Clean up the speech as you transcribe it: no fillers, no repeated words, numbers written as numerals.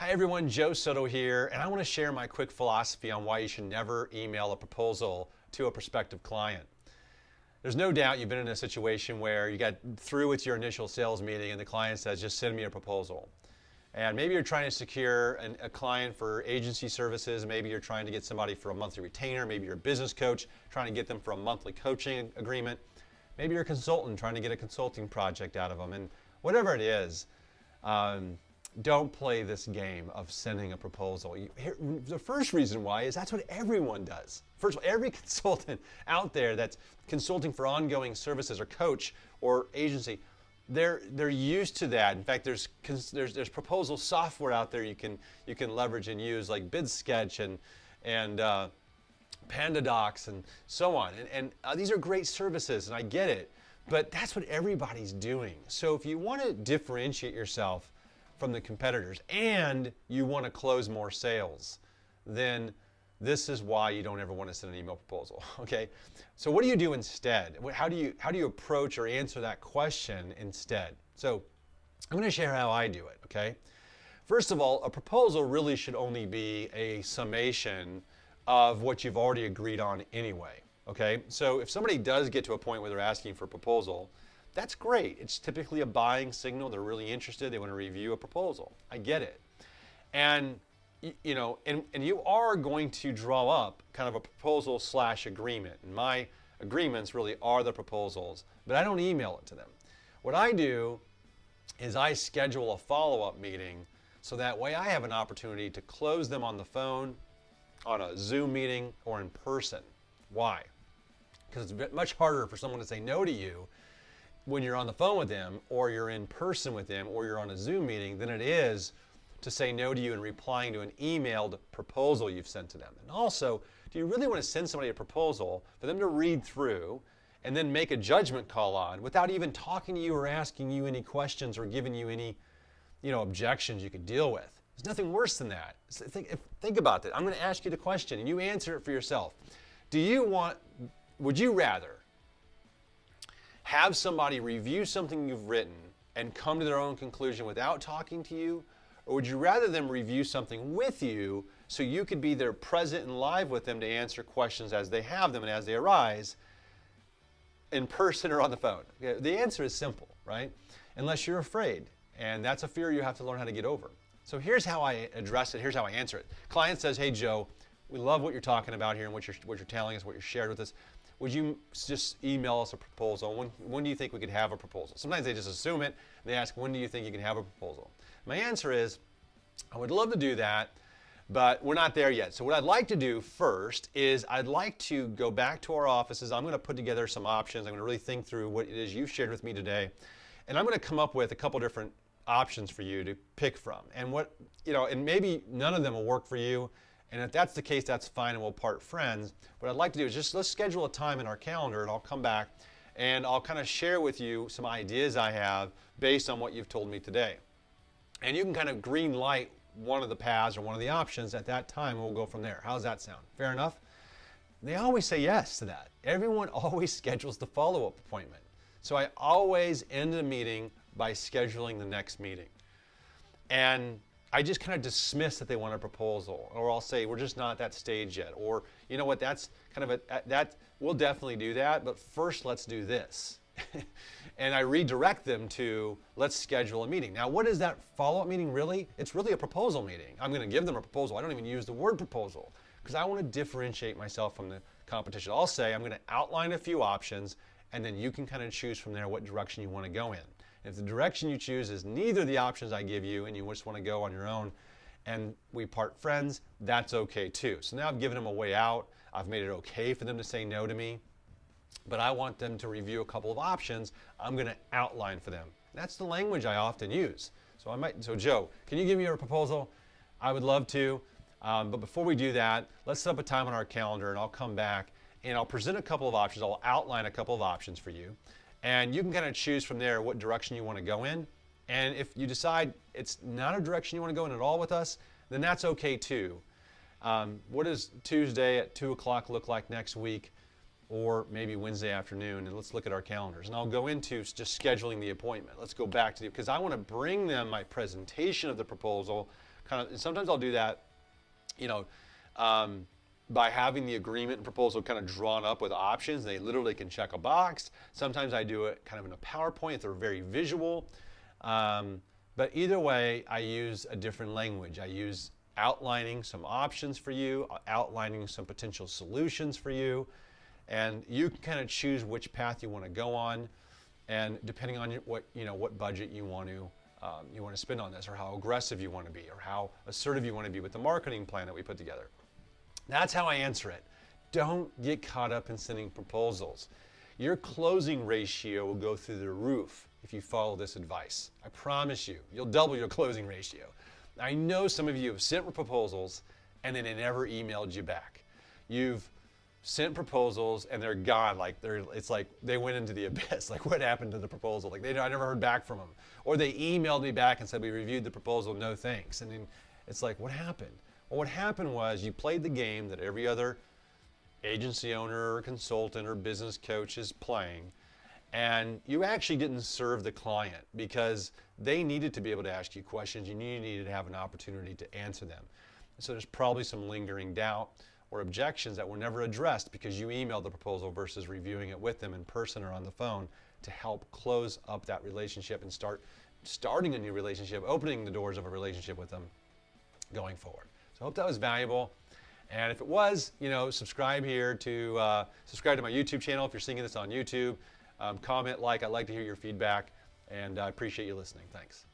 Hi everyone, Joe Soto here, and I want to share my quick philosophy on why you should never email a proposal to a prospective client. There's no doubt you've been in a situation where you got through with your initial sales meeting and the client says, just send me a proposal. And maybe you're trying to secure a client for agency services, maybe you're trying to get somebody for a monthly retainer, maybe you're a business coach trying to get them for a monthly coaching agreement, maybe you're a consultant trying to get a consulting project out of them, and whatever it is, don't play this game of sending a proposal. The first reason why is that's what everyone does. First of all, every consultant out there that's consulting for ongoing services or coach or agency, they're used to that. In fact, there's proposal software out there you can leverage and use, like BidSketch and PandaDocs and so on. And these are great services, and I get it. But that's what everybody's doing. So if you want to differentiate yourself from the competitors and you want to close more sales, then this is why you don't ever want to send an email proposal. Okay, so what do you do instead? How do you approach or answer that question instead? So I'm going to share how I do it. Okay, first of all, a proposal really should only be a summation of what you've already agreed on anyway. Okay, so if somebody does get to a point where they're asking for a proposal, that's great. It's typically a buying signal. They're really interested. They want to review a proposal. I get it. And you are going to draw up kind of a proposal / agreement. And my agreements really are the proposals, but I don't email it to them. What I do is I schedule a follow-up meeting so that way I have an opportunity to close them on the phone, on a Zoom meeting, or in person. Why? Because it's much harder for someone to say no to you when you're on the phone with them, or you're in person with them, or you're on a Zoom meeting, than it is to say no to you in replying to an emailed proposal you've sent to them. And also, do you really want to send somebody a proposal for them to read through and then make a judgment call on without even talking to you or asking you any questions or giving you any objections you could deal with? There's nothing worse than that. So think about that. I'm going to ask you the question and you answer it for yourself. Would you rather have somebody review something you've written and come to their own conclusion without talking to you? Or would you rather them review something with you so you could be there present and live with them to answer questions as they have them and as they arise, in person or on the phone? The answer is simple, right? Unless you're afraid. And that's a fear you have to learn how to get over. So here's how I address it. Here's how I answer it. Client says, hey, Joe, we love what you're talking about here and what you're telling us, what you're shared with us. Would you just email us a proposal? When do you think we could have a proposal? Sometimes they just assume it. They ask, when do you think you can have a proposal? My answer is, I would love to do that, but we're not there yet. So what I'd like to do first is I'd like to go back to our offices. I'm going to put together some options. I'm going to really think through what it is you've shared with me today. And I'm going to come up with a couple different options for you to pick from. And and maybe none of them will work for you. And if that's the case, that's fine, and we'll part friends. What I'd like to do is let's schedule a time in our calendar, and I'll come back and I'll kind of share with you some ideas I have based on what you've told me today. And you can kind of green light one of the paths or one of the options at that time, and we'll go from there. How's that sound? Fair enough? They always say yes to that. Everyone always schedules the follow-up appointment. So I always end the meeting by scheduling the next meeting. And I just kind of dismiss that they want a proposal, or I'll say we're just not at that stage yet, or you know what, that's kind of we'll definitely do that, but first let's do this. And I redirect them to let's schedule a meeting. Now, what is that follow-up meeting really? It's really a proposal meeting. I'm going to give them a proposal. I don't even use the word proposal because I want to differentiate myself from the competition. I'll say I'm going to outline a few options, and then you can kind of choose from there what direction you want to go in. If the direction you choose is neither of the options I give you and you just want to go on your own and we part friends, that's okay too. So now I've given them a way out. I've made it okay for them to say no to me, but I want them to review a couple of options I'm going to outline for them. That's the language I often use. So Joe, can you give me a proposal? I would love to, but before we do that, let's set up a time on our calendar and I'll come back and I'll present a couple of options. I'll outline a couple of options for you. And you can kind of choose from there what direction you want to go in. And if you decide it's not a direction you want to go in at all with us, then that's okay too. What does Tuesday at 2 o'clock look like next week? or maybe Wednesday afternoon, and let's look at our calendars. And I'll go into just scheduling the appointment. Let's go back to the, because I want to bring them my presentation of the proposal, and sometimes I'll do that, by having the agreement and proposal kind of drawn up with options. They literally can check a box. Sometimes I do it kind of in a PowerPoint if they're very visual. But either way, I use a different language. I use outlining some options for you, outlining some potential solutions for you, and you can kind of choose which path you want to go on, and depending on what budget you want to spend on this, or how aggressive you want to be, or how assertive you want to be with the marketing plan that we put together. That's how I answer it. Don't get caught up in sending proposals. Your closing ratio will go through the roof if you follow this advice. I promise you, you'll double your closing ratio. I know some of you have sent proposals and then they never emailed you back. You've sent proposals and they're gone, it's like they went into the abyss. Like, what happened to the proposal? Like, I never heard back from them. Or they emailed me back and said, we reviewed the proposal, no thanks. And then it's like, what happened? Well, what happened was you played the game that every other agency owner or consultant or business coach is playing, and you actually didn't serve the client because they needed to be able to ask you questions. You needed to have an opportunity to answer them. So there's probably some lingering doubt or objections that were never addressed because you emailed the proposal versus reviewing it with them in person or on the phone to help close up that relationship and starting a new relationship, opening the doors of a relationship with them going forward. So I hope that was valuable. And if it was, subscribe to my YouTube channel if you're seeing this on YouTube. Comment, I'd like to hear your feedback, and I appreciate you listening. Thanks.